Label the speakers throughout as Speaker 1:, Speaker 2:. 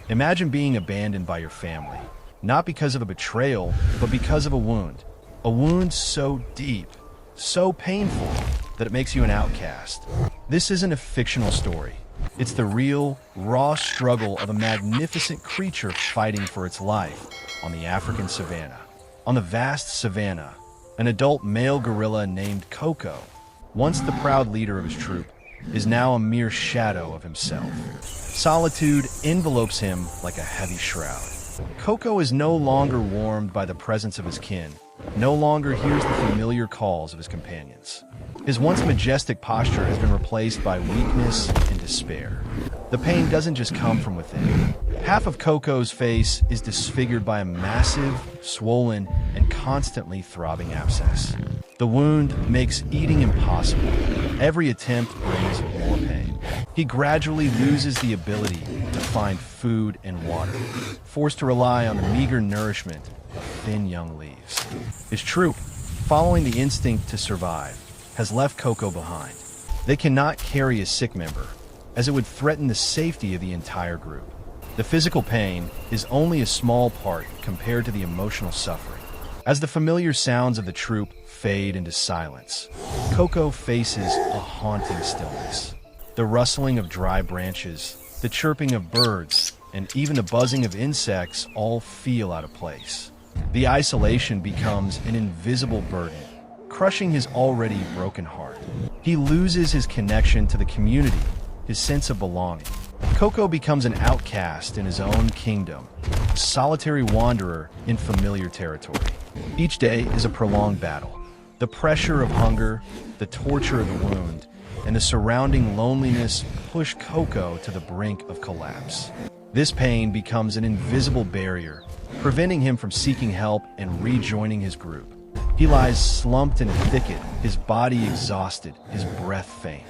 Speaker 1: Imagine being abandoned by your family, not because of a betrayal, but because of a wound. A wound so deep, so painful, that it makes you an outcast. This isn't a fictional story. It's the real, raw struggle of a magnificent creature fighting for its life on the African savanna. On the vast savanna, an adult male gorilla named Koko, once the proud leader of his troop, is now a mere shadow of himself. Solitude envelopes him like a heavy shroud. Koko is no longer warmed by the presence of his kin, no longer hears the familiar calls of his companions. His once majestic posture has been replaced by weakness and despair. The pain doesn't just come from within. Half of Koko's face is disfigured by a massive, swollen, and constantly throbbing abscess. The wound makes eating impossible. Every attempt brings more pain. He gradually loses the ability to find food and water, forced to rely on the meager nourishment of thin young leaves. His troop, following the instinct to survive, has left Koko behind. They cannot carry a sick member, as it would threaten the safety of the entire group. The physical pain is only a small part compared to the emotional suffering. As the familiar sounds of the troop fade into silence, Koko faces a haunting stillness. The rustling of dry branches, the chirping of birds, and even the buzzing of insects all feel out of place. The isolation becomes an invisible burden, crushing his already broken heart. He loses his connection to the community, his sense of belonging. Koko becomes an outcast in his own kingdom, a solitary wanderer in familiar territory. Each day is a prolonged battle. The pressure of hunger, the torture of the wound, and the surrounding loneliness push Koko to the brink of collapse. This pain becomes an invisible barrier, preventing him from seeking help and rejoining his group. He lies slumped in a thicket, his body exhausted, his breath faint.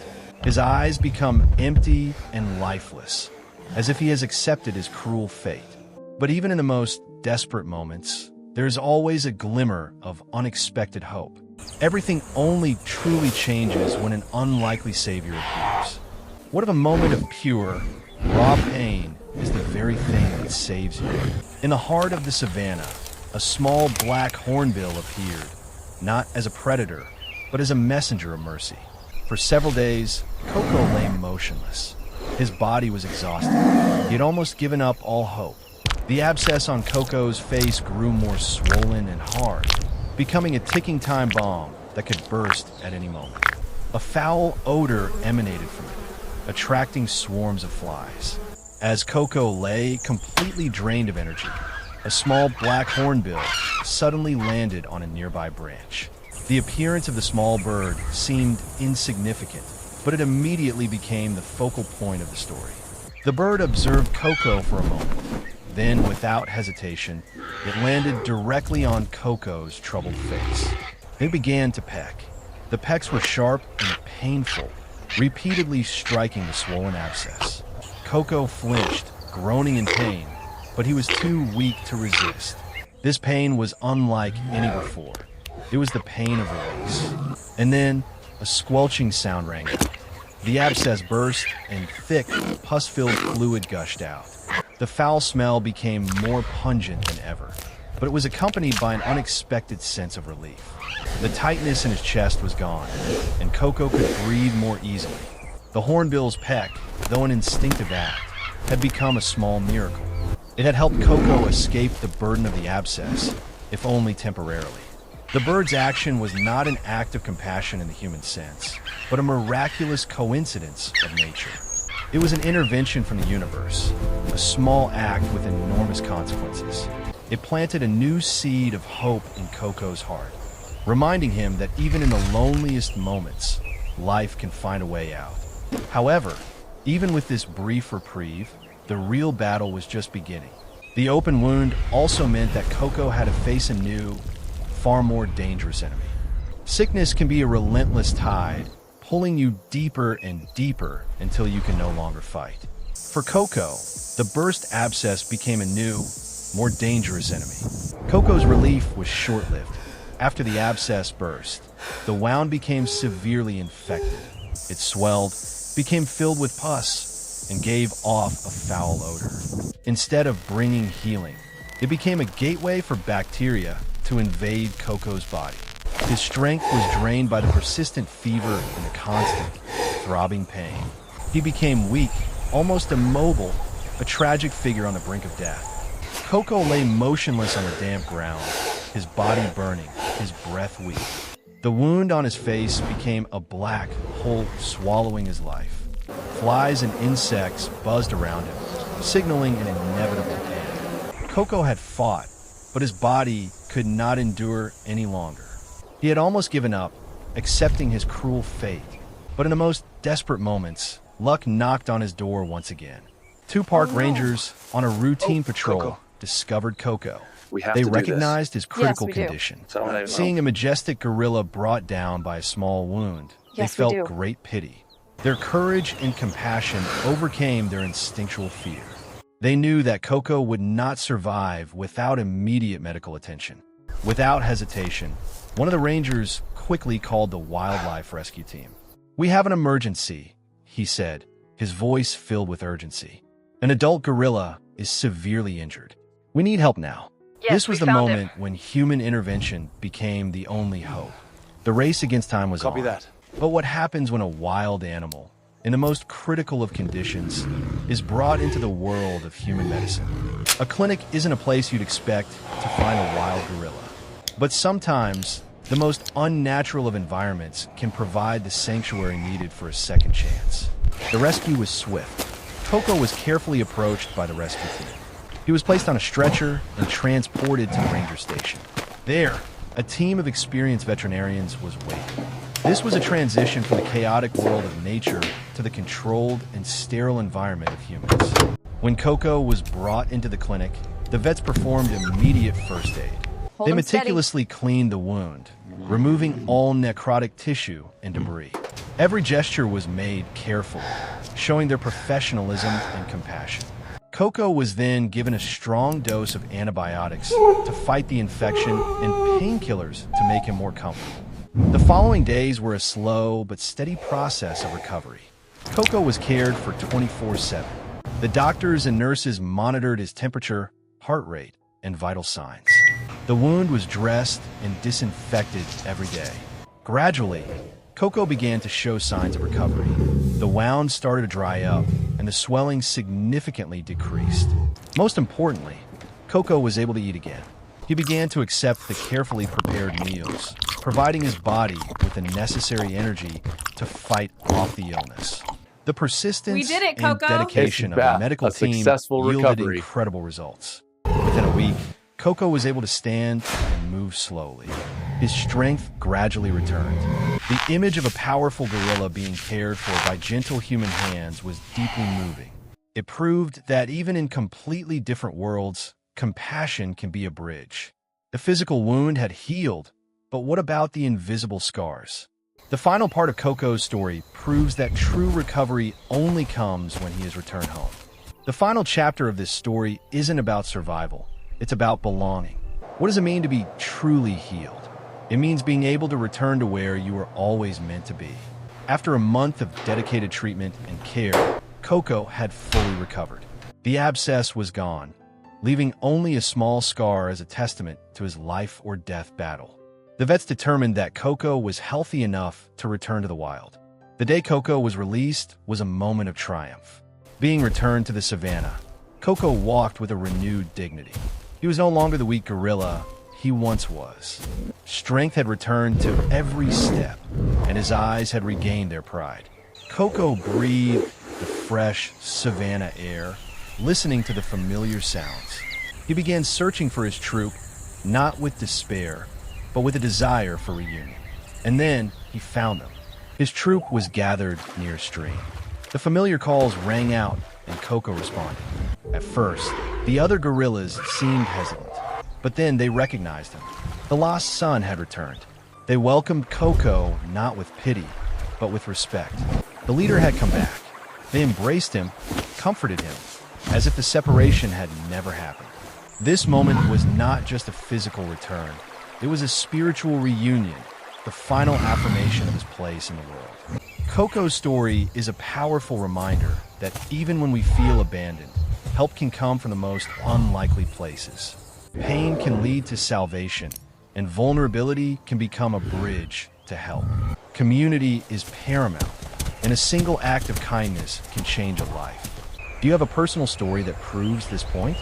Speaker 1: His eyes become empty and lifeless, as if he has accepted his cruel fate. But even in the most desperate moments, there is always a glimmer of unexpected hope. Everything only truly changes when an unlikely savior appears. What if a moment of pure, raw pain is the very thing that saves you? In the heart of the savannah, a small black hornbill appeared, not as a predator, but as a messenger of mercy. For several days, Koko lay motionless. His body was exhausted. He had almost given up all hope. The abscess on Koko's face grew more swollen and hard, becoming a ticking time bomb that could burst at any moment. A foul odor emanated from it, attracting swarms of flies. As Koko lay completely drained of energy, a small black hornbill suddenly landed on a nearby branch. The appearance of the small bird seemed insignificant, but it immediately became the focal point of the story. The bird observed Koko for a moment. Then, without hesitation, it landed directly on Koko's troubled face. It began to peck. The pecks were sharp and painful, repeatedly striking the swollen abscess. Koko flinched, groaning in pain, but he was too weak to resist. This pain was unlike any before. It was the pain of release. And then, a squelching sound rang out. The abscess burst, and thick, pus-filled fluid gushed out. The foul smell became more pungent than ever, but it was accompanied by an unexpected sense of relief. The tightness in his chest was gone, and Koko could breathe more easily. The hornbill's peck, though an instinctive act, had become a small miracle. It had helped Koko escape the burden of the abscess, if only temporarily. The bird's action was not an act of compassion in the human sense, but a miraculous coincidence of nature. It was an intervention from the universe, a small act with enormous consequences. It planted a new seed of hope in Koko's heart, reminding him that even in the loneliest moments, life can find a way out. However, even with this brief reprieve, the real battle was just beginning. The open wound also meant that Koko had to face a new, far more dangerous enemy. Sickness can be a relentless tide, pulling you deeper and deeper until you can no longer fight. For Koko, the burst abscess became a new, more dangerous enemy. Koko's relief was short-lived. After the abscess burst, the wound became severely infected. It swelled, became filled with pus, and gave off a foul odor. Instead of bringing healing, it became a gateway for bacteria to invade Coco's body. His strength was drained by the persistent fever and the constant, throbbing pain. He became weak, almost immobile, a tragic figure on the brink of death. Coco lay motionless on the damp ground, his body burning, his breath weak. The wound on his face became a black hole swallowing his life. Flies and insects buzzed around him, signaling an inevitable end. Coco had fought, but his body could not endure any longer. He had almost given up, accepting his cruel fate. But in the most desperate moments, luck knocked on his door once again. Two park rangers on a routine patrol
Speaker 2: Coco.
Speaker 1: discovered Coco.
Speaker 2: We
Speaker 1: They
Speaker 2: have to
Speaker 1: recognized his critical
Speaker 3: Yes, we do.
Speaker 1: condition.
Speaker 2: So,
Speaker 1: Seeing a majestic gorilla brought down by a small wound,
Speaker 3: Yes,
Speaker 1: they
Speaker 3: we
Speaker 1: felt
Speaker 3: do.
Speaker 1: great pity. Their courage and compassion overcame their instinctual fear. They knew that Coco would not survive without immediate medical attention. Without hesitation, one of the rangers quickly called the wildlife rescue team. "We have an emergency," he said, his voice filled with urgency. "An adult gorilla is severely injured. We need help now." This was the moment when human intervention became the only hope. The race against time was
Speaker 2: Copy
Speaker 1: on.
Speaker 2: that.
Speaker 1: But what happens when a wild animal, in the most critical of conditions, is brought into the world of human medicine? A clinic isn't a place you'd expect to find a wild gorilla. But sometimes, the most unnatural of environments can provide the sanctuary needed for a second chance. The rescue was swift. Coco was carefully approached by the rescue team. He was placed on a stretcher and transported to the ranger station. There, a team of experienced veterinarians was waiting. This was a transition from the chaotic world of nature to the controlled and sterile environment of humans. When Coco was brought into the clinic, the vets performed immediate first aid.
Speaker 3: Hold
Speaker 1: They
Speaker 3: him steady.
Speaker 1: meticulously cleaned the wound, removing all necrotic tissue and debris. Every gesture was made carefully, showing their professionalism and compassion. Coco was then given a strong dose of antibiotics to fight the infection and painkillers to make him more comfortable. The following days were a slow but steady process of recovery. Coco was cared for 24/7. The doctors and nurses monitored his temperature, heart rate, and vital signs. The wound was dressed and disinfected every day. Gradually, Coco began to show signs of recovery. The wound started to dry up, and the swelling significantly decreased. Most importantly, Coco was able to eat again. He began to accept the carefully prepared meals, providing his body with the necessary energy to fight off the illness. The persistence
Speaker 3: We did it,
Speaker 1: and
Speaker 3: Coco.
Speaker 1: dedication of
Speaker 2: It's
Speaker 1: the medical
Speaker 2: a
Speaker 1: team
Speaker 2: successful
Speaker 1: yielded
Speaker 2: recovery.
Speaker 1: incredible results. Within a week, Coco was able to stand and move slowly. His strength gradually returned. The image of a powerful gorilla being cared for by gentle human hands was deeply moving. It proved that even in completely different worlds, compassion can be a bridge. The physical wound had healed, but what about the invisible scars? The final part of Coco's story proves that true recovery only comes when he is returned home. The final chapter of this story isn't about survival, it's about belonging. What does it mean to be truly healed? It means being able to return to where you were always meant to be. After a month of dedicated treatment and care, Coco had fully recovered. The abscess was gone, leaving only a small scar as a testament to his life or death battle. The vets determined that Coco was healthy enough to return to the wild. The day Coco was released was a moment of triumph. Being returned to the savannah, Coco walked with a renewed dignity. He was no longer the weak gorilla he once was. Strength had returned to every step, and his eyes had regained their pride. Coco breathed the fresh savanna air, listening to the familiar sounds. He began searching for his troop, not with despair, but with a desire for reunion. And then he found them. His troop was gathered near a stream. The familiar calls rang out, and Coco responded. At first, the other gorillas seemed hesitant, but then they recognized him. The lost son had returned. They welcomed Coco not with pity, but with respect. The leader had come back. They embraced him, comforted him, as if the separation had never happened. This moment was not just a physical return. It was a spiritual reunion, the final affirmation of his place in the world. Coco's story is a powerful reminder that even when we feel abandoned, help can come from the most unlikely places. Pain can lead to salvation, and vulnerability can become a bridge to help. Community is paramount, and a single act of kindness can change a life. Do you have a personal story that proves this point?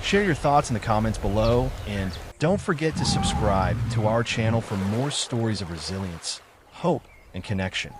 Speaker 1: Share your thoughts in the comments below, and don't forget to subscribe to our channel for more stories of resilience, hope, and connection.